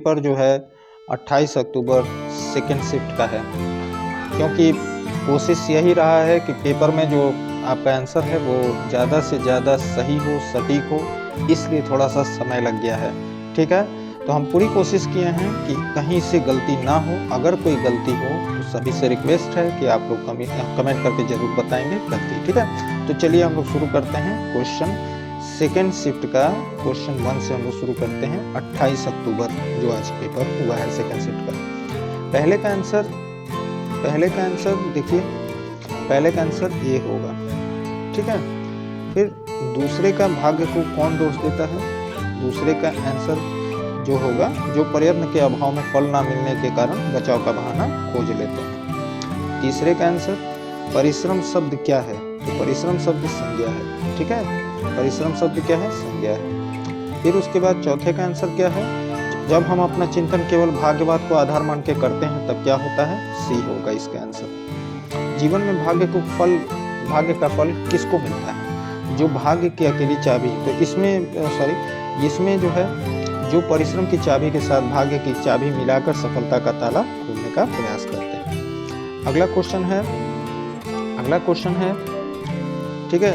Paper जो है 28 अक्टूबर second shift का है, क्योंकि कोशिश यही रहा है कि पेपर में जो आपका आंसर है वो ज़्यादा से ज़्यादा सही हो, सटीक हो, इसलिए थोड़ा सा समय लग गया है। ठीक है, तो हम पूरी कोशिश किए हैं कि कहीं से गलती ना हो। अगर कोई गलती हो तो सभी से रिक्वेस्ट है कि आप लोग कमेंट करके ज़रूर बताएंगे गलती। ठीक है, तो चलिए हम लोग शुरू करते हैं क्वेश्चन सेकेंड शिफ्ट का। क्वेश्चन 1 से हम लोग शुरू करते हैं। 28 अक्टूबर जो आज पेपर हुआ है सेकेंड शिफ्ट का। पहले का आंसर देखिए, पहले का आंसर ए होगा। ठीक है, फिर दूसरे का भाग्य को कौन दोष देता है? दूसरे का आंसर जो होगा, जो प्रयत्न के अभाव में फल ना मिलने के कारण बचाव का बहाना खोज लेते हैं। तीसरे का आंसर परिश्रम शब्द क्या है? तो परिश्रम शब्द संज्ञा है। ठीक है, परिश्रम शब्द क्या है? संज्ञा है। फिर उसके बाद चौथे का आंसर क्या है? जब हम अपना चिंतन केवल भाग्यवाद को आधार मान के करते हैं तब क्या होता है? सी होगा इसका आंसर। जीवन में भाग्य का फल किसको मिलता है? जो भाग्य की अकेली चाबी। तो इसमें जो है, जो परिश्रम की चाबी के साथ भाग्य की चाबी मिलाकर सफलता का ताला खोलने का प्रयास करते हैं। अगला क्वेश्चन है, ठीक है,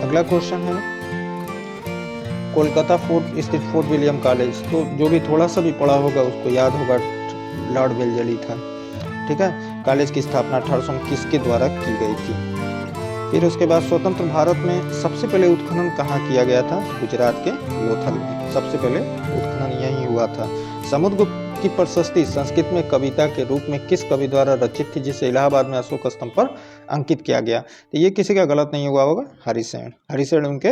अगला क्वेश्चन है कोलकाता फोर्ट स्थित फोर्ट विलियम कॉलेज। तो जो भी थोड़ा सा भी पढ़ा होगा उसको याद होगा, लॉर्ड वेलजली था। ठीक है, कॉलेज की स्थापना 1829 के द्वारा की गई थी। फिर उसके बाद स्वतंत्र भारत में सबसे पहले उत्खनन कहाँ किया गया था? गुजरात के लोथल में सबसे पहले उत्खनन यही हुआ था। समुद्रगुप्त की प्रशस्ति संस्कृत में कविता के रूप में किस कवि द्वारा रचित थी, जिसे इलाहाबाद में अशोक स्तंभ पर अंकित किया गया? तो ये किसी का गलत नहीं हुआ होगा, हरिसेन उनके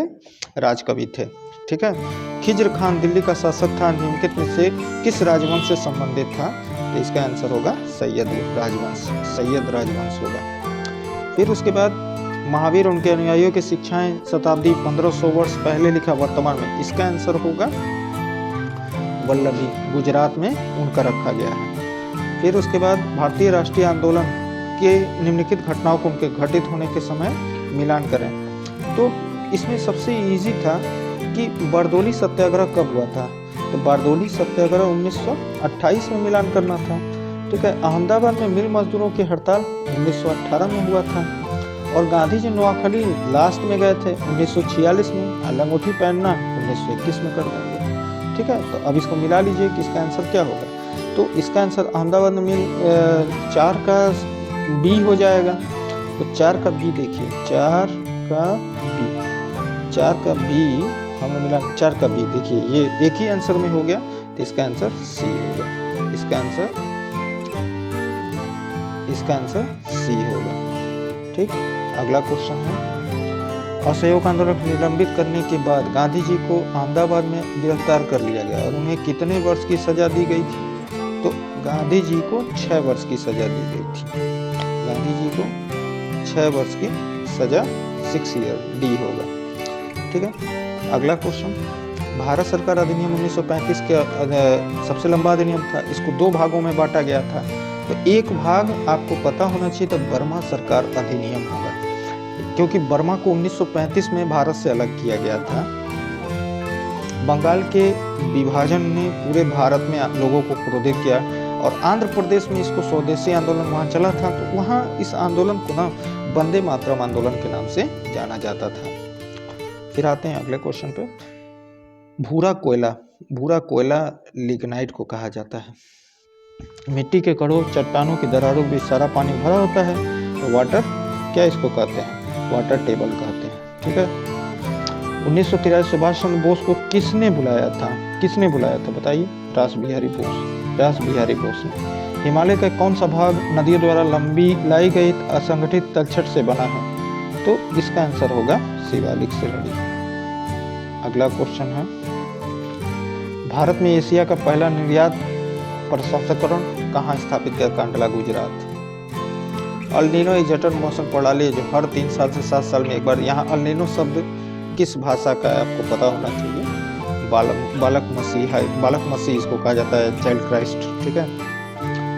राजकवि थे। ठीक है, खिज्र खान दिल्ली का शासक था, निम्नलिखित में से किस राजवंश से संबंधित था? तो इसका आंसर होगा सैयद राजवंश होगा। फिर उसके बाद महावीर उनके अनुयायियों की शिक्षाएं शताब्दी 1500 वर्ष पहले लिखा वर्तमान में, इसका आंसर होगा वल्लभी, गुजरात में उनका रखा गया है। फिर उसके बाद भारतीय राष्ट्रीय आंदोलन के निम्नलिखित घटनाओं को उनके घटित होने के समय मिलान करें। तो इसमें सबसे इजी था कि बारदोली सत्याग्रह कब हुआ था? तो बारदोली सत्याग्रह 1928 में मिलान करना था। ठीक है, अहमदाबाद में मिल मजदूरों की हड़ताल 1918 में हुआ था, और गांधी जी नोआखली लास्ट में गए थे 1946 में, लंगोटी पहनना 1921 में कर देंगे। ठीक है, तो अब इसको मिला लीजिए कि इसका आंसर क्या होगा। तो इसका आंसर अहमदाबाद में मिल 4 का बी हो जाएगा। तो 4 का बी देखिए, 4 का बी हमें मिला, 4 का बी देखिए, ये एक ही आंसर में हो गया, तो इसका आंसर सी होगा। इसका आंसर सी होगा। ठीक, अगला क्वेश्चन है असहयोग आंदोलन निलंबित करने के बाद गांधी जी को अहमदाबाद में गिरफ्तार कर लिया गया और उन्हें कितने वर्ष की सजा दी गई थी? तो गांधी जी को 6 वर्ष की सजा दी गई थी। गांधी जी को 6 वर्ष की सजा, 6 ईयर, डी होगा। ठीक है, अगला क्वेश्चन, भारत सरकार अधिनियम 1935 के सबसे लंबा अधिनियम था, इसको 2 भागों में बांटा गया था। तो एक भाग आपको पता होना चाहिए, तो बर्मा सरकार अधिनियम होगा, क्योंकि बर्मा को 1935 में भारत से अलग किया गया था। बंगाल के विभाजन ने पूरे भारत में लोगों को क्रोधित किया, और आंध्र प्रदेश में इसको स्वदेशी आंदोलन वहाँ चला था, तो वहाँ इस आंदोलन को ना वंदे मातरम आंदोलन के नाम से जाना जाता था। फिर आते हैं अगले क्वेश्चन पे। भूरा कोयला लिग्नाइट को कहा जाता है। मिट्टी के कणों, चट्टानों की दरारों में सारा पानी भरा होता है, तो वाटर क्या इसको कहते हैं? वाटर टेबल कहते हैं। ठीक है, 1983 सुभाष चंद्र बोस को किसने बुलाया था बताइए? रास बिहारी बोस ने। हिमालय का कौन सा भाग नदियों द्वारा लाई गई असंगठित तलछट से बना है? तो इसका आंसर होगा शिवालिक श्रेणी। अगला क्वेश्चन है भारत में एशिया का पहला निर्यात प्रसंस्करण कहाँ स्थापित किया? कांडला, गुजरात। अल्नीनो एक जटिल मौसम प्रणाली है जो हर 3 साल से 7 साल में एक बार। यहाँ अल्नीनो शब्द किस भाषा का है आपको पता होना चाहिए। बालक मसीह इसको कहा जाता है, चाइल्ड क्राइस्ट। ठीक है,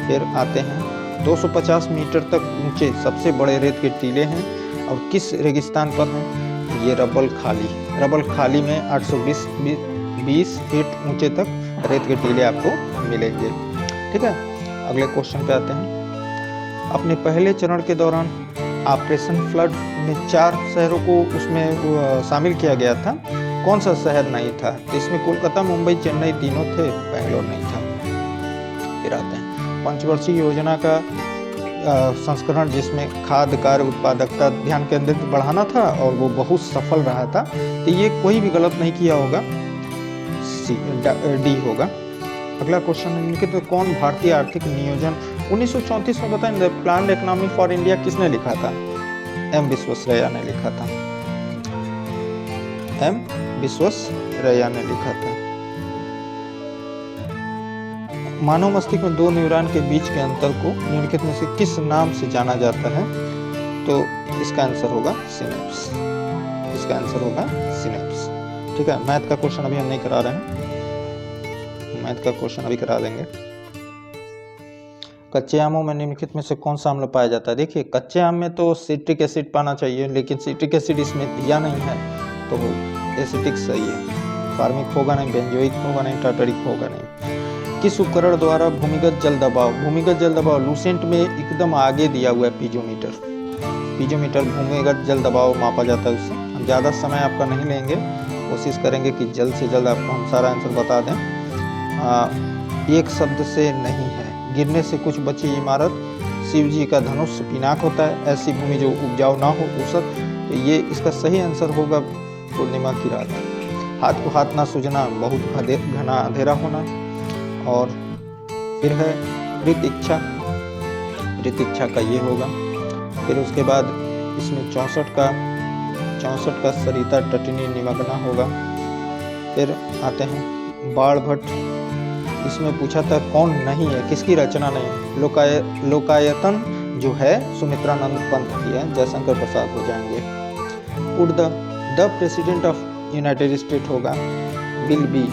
फिर आते हैं 250 मीटर तक ऊंचे सबसे बड़े रेत के टीले हैं और किस रेगिस्तान पर हैं? ये रबल खाली में 820 फीट ऊंचे तक रेत के टीले आपको मिलेंगे। ठीक है, अगले क्वेश्चन पे आते हैं। अपने पहले चरण के दौरान ऑपरेशन फ्लड में 4 शहरों को उसमें शामिल किया गया था, कौन सा शहर नहीं था? तो इसमें कोलकाता, मुंबई, चेन्नई तीनों थे, बेंगलोर नहीं था। फिर आते हैं पंचवर्षीय योजना का संस्करण जिसमें खाद्य कार्य उत्पादकता ध्यान केंद्रित बढ़ाना था और वो बहुत सफल रहा था, तो ये कोई भी गलत नहीं किया होगा, डी होगा। अगला क्वेश्चन है तो कौन भारतीय आर्थिक नियोजन 1934 में बताएं the planned economy for India किसने लिखा था? एम विश्वेश्वरैया ने लिखा था। एम विश्वेश्वरैया ने लिखा था। मानव मस्तिष्क में 2 न्यूरॉन के बीच के अंतर को निम्नलिखित में से किस नाम से जाना जाता है? तो इसका आंसर होगा सिनेप्स। इसका आंसर होगा सिनेप्स। ठीक है, मैथ का क्वेश्चन अभी हम नहीं करा रहे हैं, मैथ का क्वेश्चन अभी करा देंगे। कच्चे आमों में निम्नलिखित में से कौन सा अम्ल पाया जाता है? देखिए, कच्चे आम में तो सिट्रिक एसिड पाना चाहिए, लेकिन सिट्रिक एसिड इसमें दिया नहीं है, तो वो एसिटिक सही है। फार्मिक होगा नहीं, बेंजोइक होगा नहीं, टार्टरिक होगा नहीं। किस उपकरण द्वारा भूमिगत जल दबाव लूसेंट में एकदम आगे दिया हुआ है पीजोमीटर भूमिगत जल दबाव मापा जाता है उससे। हम ज़्यादा समय आपका नहीं लेंगे, कोशिश करेंगे कि जल्द से जल्द आपको हम सारा आंसर बता दें। एक शब्द से नहीं है, गिरने से कुछ बची इमारत, शिव जी का धनुष पिनाक होता है, ऐसी भूमि जो उपजाऊ ना हो उसक। तो ये इसका सही आंसर होगा पूर्णिमा की रात। हाथ को हाथ ना सूझना, बहुत घना अंधेरा होना। और फिर है प्रतीक्षा का ये होगा। फिर उसके बाद इसमें 64 का सरिता तटिनी निमग्ना होगा। फिर आते हैं बाण भट्ट, इसमें पूछा था कौन नहीं है, किसकी रचना नहीं है? लोकायतन जो है सुमित्रानंद पंत की है, जयशंकर प्रसाद हो जाएंगे। Would the president of United state होगा, विल बी,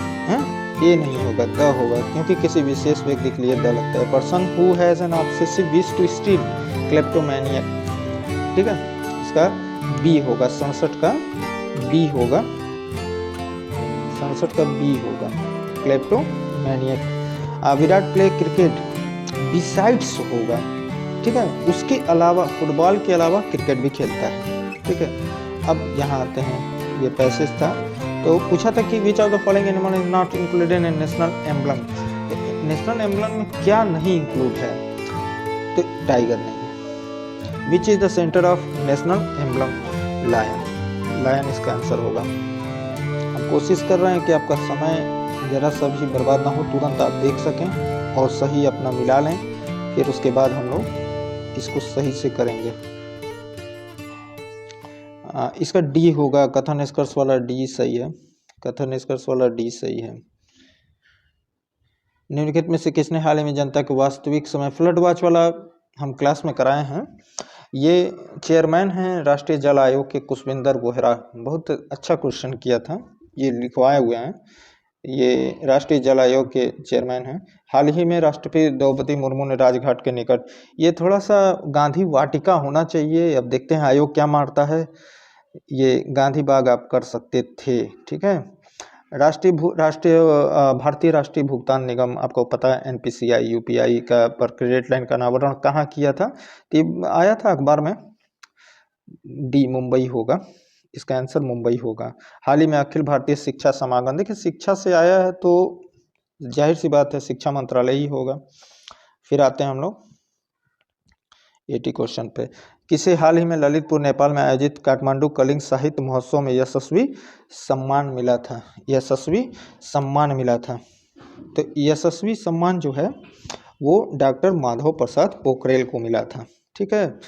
ये नहीं होगा, द होगा, क्योंकि किसी विशेष व्यक्ति के लिए द लगता है। Person who has an obsessive wish to steal, kleptomaniac. ठीक है, इसका बी होगा, 67 का बी होगा, 67 का बी होगा, क्लेप्टोमैनियक। विराट प्ले क्रिकेट बिसाइड्स होगा। ठीक है, उसके अलावा फुटबॉल के अलावा क्रिकेट भी खेलता है। ठीक है, अब यहाँ आते हैं, ये पैसेज था, तो पूछा था कि which of the following animal is not included in national emblem. National emblem में क्या नहीं इंक्लूड है? तो टाइगर नहीं है। Which is the centre of national emblem? Lion इसका आंसर होगा। हम कोशिश कर रहे हैं कि आपका समय जरा सा भी बर्बाद ना हो, तुरंत आप देख सकें और सही अपना मिला लें, फिर उसके बाद हम लोग इसको सही से करेंगे। इसका डी होगा, कथन निष्कर्ष वाला डी सही है, कथन निष्कर्ष वाला डी सही है। निम्नलिखित में से किसने हाल ही में जनता के वास्तविक समय फ्लड वॉच वाला हम क्लास में कराए हैं? ये चेयरमैन हैं राष्ट्रीय जल आयोग के कुशविंदर बोहरा, बहुत अच्छा क्वेश्चन किया था, ये लिखवाए हुए हैं। ये राष्ट्रीय जल आयोग के चेयरमैन हैं। हाल ही में राष्ट्रपति द्रौपदी मुर्मू ने राजघाट के निकट, ये थोड़ा सा गांधी वाटिका होना चाहिए, अब देखते हैं आयोग क्या मारता है। ये गांधी बाग आप कर सकते थे। ठीक है, भारतीय राष्ट्रीय भुगतान निगम, आपको पता है एनपीसीआई यूपीआई का पर क्रेडिट लाइन का अनावरण कहाँ किया था? तो आया था अखबार में, डी मुंबई होगा, इसका आंसर मुंबई होगा। हाल ही में अखिल भारतीय शिक्षा समागम, देखिए शिक्षा से आया है तो जाहिर सी बात है शिक्षा मंत्रालय ही होगा। फिर आते हैं हम लोग 80 क्वेश्चन पे। किसे हाल ही में ललितपुर नेपाल में आयोजित काठमांडू कलिंग साहित्य महोत्सव में यशस्वी सम्मान मिला था? यशस्वी सम्मान मिला था। तो यशस्वी सम्मान जो है वो डॉक्टर माधव प्रसाद पोखरेल को मिला था। ठीक है,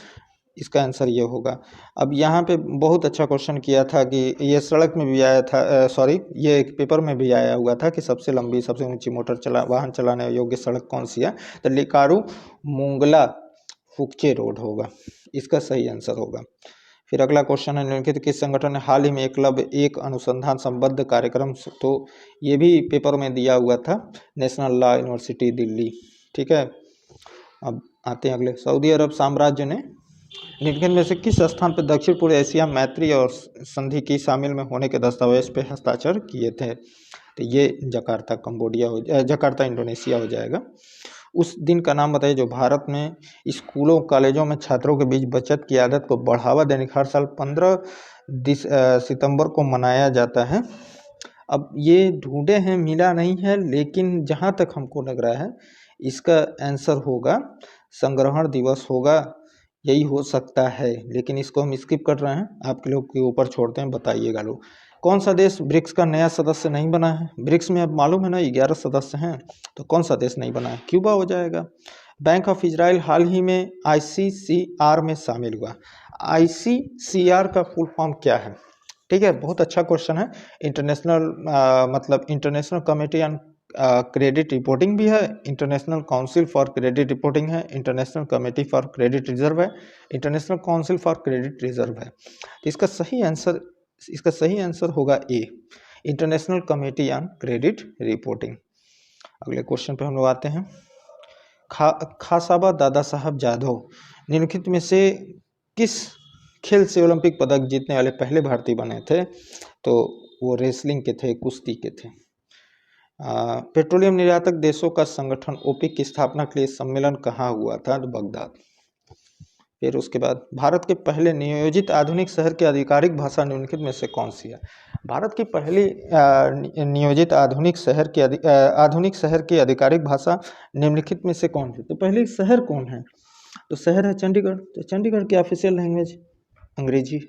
इसका आंसर ये होगा। अब यहाँ पे बहुत अच्छा क्वेश्चन किया था कि ये सड़क में भी आया था, सॉरी ये एक पेपर में भी आया हुआ था कि सबसे लंबी सबसे ऊंची वाहन चलाने योग्य सड़क कौन सी है? तो लिकारू मुंगला फुकचे रोड होगा, इसका सही आंसर होगा। फिर अगला क्वेश्चन है निम्नलिखित किस संगठन ने हाल ही में एकलव्य एक अनुसंधान संबद्ध कार्यक्रम, तो ये भी पेपर में दिया हुआ था, नेशनल लॉ यूनिवर्सिटी दिल्ली। ठीक है, अब आते हैं अगले, सऊदी अरब साम्राज्य ने निम्नलिखित में से किस स्थान पर दक्षिण पूर्व एशिया मैत्री और संधि की शामिल में होने के दस्तावेज पे हस्ताक्षर किए थे? तो ये जकार्ता कंबोडिया जकार्ता इंडोनेशिया हो जाएगा। उस दिन का नाम बताइए जो भारत में स्कूलों कॉलेजों में छात्रों के बीच बचत की आदत को बढ़ावा देने हर साल 15 सितंबर को मनाया जाता है। अब ये ढूंढे हैं, मिला नहीं है, लेकिन जहाँ तक हमको लग रहा है इसका आंसर होगा संग्रहण दिवस होगा, यही हो सकता है, लेकिन इसको हम स्किप कर रहे हैं, आपके लोग के ऊपर छोड़ते हैं, बताइएगा लोग। कौन सा देश ब्रिक्स का नया सदस्य नहीं बना है? ब्रिक्स में अब मालूम है ना 11 सदस्य हैं, तो कौन सा देश नहीं बना है? क्यूबा हो जाएगा। बैंक ऑफ इजराइल हाल ही में ICCR में शामिल हुआ। ICCR का फुल फॉर्म क्या है? ठीक है, बहुत अच्छा क्वेश्चन है। इंटरनेशनल मतलब international committee on credit reporting भी है, international council for credit reporting है, international committee for credit reserve है, international council for credit reserve है। तो इसका सही आंसर होगा A, international committee on credit reporting. अगले क्वेश्चन पे हम लोग आते हैं। खासाबा दादा साहब जाधव निम्नलिखित में से किस खेल से ओलंपिक पदक जीतने वाले पहले भारतीय बने थे? तो वो रेसलिंग के थे, कुश्ती के थे। पेट्रोलियम निर्यातक देशों का संगठन ओपेक की स्थापना के लिए सम्मेलन कहाँ हुआ था? तो बगदाद। फिर उसके बाद भारत के पहले नियोजित आधुनिक शहर की आधिकारिक भाषा निम्नलिखित में से कौन सी है? भारत की पहली नियोजित आधुनिक शहर की आधिकारिक भाषा निम्नलिखित में से कौन सी? तो पहले शहर कौन है? तो शहर है चंडीगढ़। तो चंडीगढ़ की ऑफिशियल लैंग्वेज अंग्रेजी।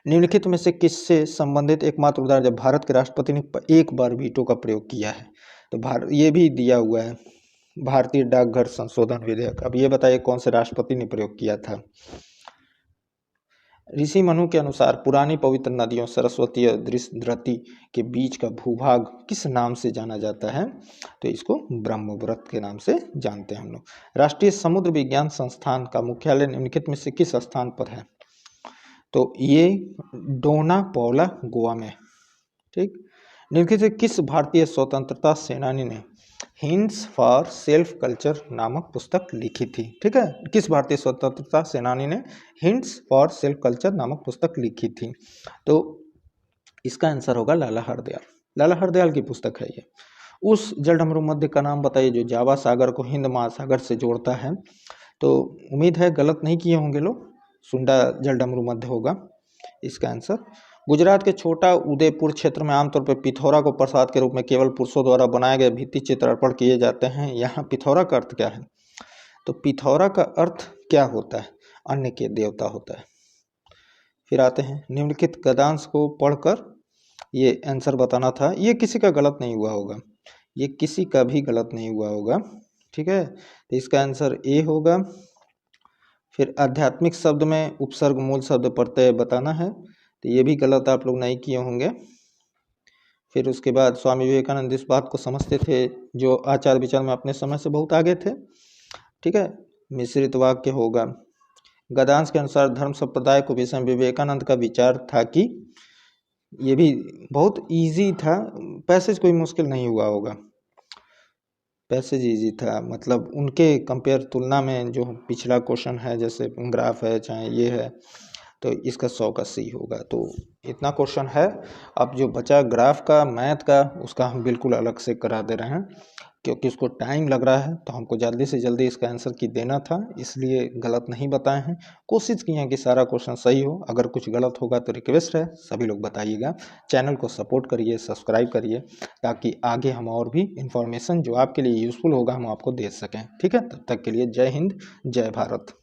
निम्नलिखित में से किससे संबंधित एकमात्र उदाहरण जब भारत के राष्ट्रपति ने एक बार वीटो का प्रयोग किया है? तो ये भी दिया हुआ है, भारतीय डाकघर संशोधन विधेयक। अब ये बताइए कौन से राष्ट्रपति ने प्रयोग किया था? ऋषि मनु के अनुसार पुरानी पवित्र नदियों सरस्वती और दृष्टि के बीच का भूभाग किस नाम से जाना जाता है? तो इसको ब्रह्मवृत के नाम से जानते हैं हम लोग। राष्ट्रीय समुद्र विज्ञान संस्थान का मुख्यालय निम्नलिखित में से किस स्थान पर है? तो ये डोना पौला गोवा में। ठीक, निम्नलिखित से किस भारतीय स्वतंत्रता सेनानी ने हिंट्स फॉर सेल्फ कल्चर नामक पुस्तक लिखी थी? ठीक है, किस भारतीय स्वतंत्रता सेनानी ने हिंट्स फॉर सेल्फ कल्चर नामक पुस्तक लिखी थी? तो इसका आंसर होगा लाला हरदयाल। लाला हरदयाल की पुस्तक है ये। उस जलडमरू मध्य का नाम बताइए जो जावा सागर को हिंद महासागर से जोड़ता है। तो उम्मीद है गलत नहीं किए होंगे लोग, सुंडा जलडमरू मध्य होगा इसका आंसर। गुजरात के छोटा उदयपुर क्षेत्र में आमतौर पर पिथौरा को प्रसाद के रूप में केवल पुरुषों द्वारा बनाए गए भित्ति चित्र अर्पण किए जाते हैं। यहाँ पिथौरा का अर्थ क्या है? तो पिथौरा का अर्थ क्या होता है? अन्न के देवता होता है। फिर आते हैं निम्नलिखित गद्यांश को पढ़कर ये आंसर बताना था। ये किसी का गलत नहीं हुआ होगा, ये किसी का भी गलत नहीं हुआ होगा। ठीक है, तो इसका आंसर ए होगा। फिर आध्यात्मिक शब्द में उपसर्ग मूल शब्द प्रत्यय बताना है, तो ये भी गलत आप लोग नहीं किए होंगे। फिर उसके बाद स्वामी विवेकानंद इस बात को समझते थे जो आचार विचार में अपने समय से बहुत आगे थे। ठीक है, मिश्रित वाक्य होगा। गद्यांश के अनुसार धर्म संप्रदाय को विषय में विवेकानंद का विचार था कि, ये भी बहुत इजी था, पैसेज कोई मुश्किल नहीं हुआ होगा, पैसेज इजी था, मतलब उनके कंपेयर तुलना में जो पिछला क्वेश्चन है जैसे ग्राफ है चाहे ये है, तो इसका 100 का सी होगा। तो इतना क्वेश्चन है। अब जो बचा ग्राफ का मैथ का उसका हम बिल्कुल अलग से करा दे रहे हैं, क्योंकि उसको टाइम लग रहा है, तो हमको जल्दी से जल्दी इसका आंसर की देना था, इसलिए गलत नहीं बताए हैं। कोशिश की है कि सारा क्वेश्चन सही हो, अगर कुछ गलत होगा तो रिक्वेस्ट है सभी लोग बताइएगा। चैनल को सपोर्ट करिए, सब्सक्राइब करिए, ताकि आगे हम और भी इंफॉर्मेशन जो आपके लिए यूज़फुल होगा हम आपको दे सकें। ठीक है, तब तक के लिए जय हिंद, जय भारत।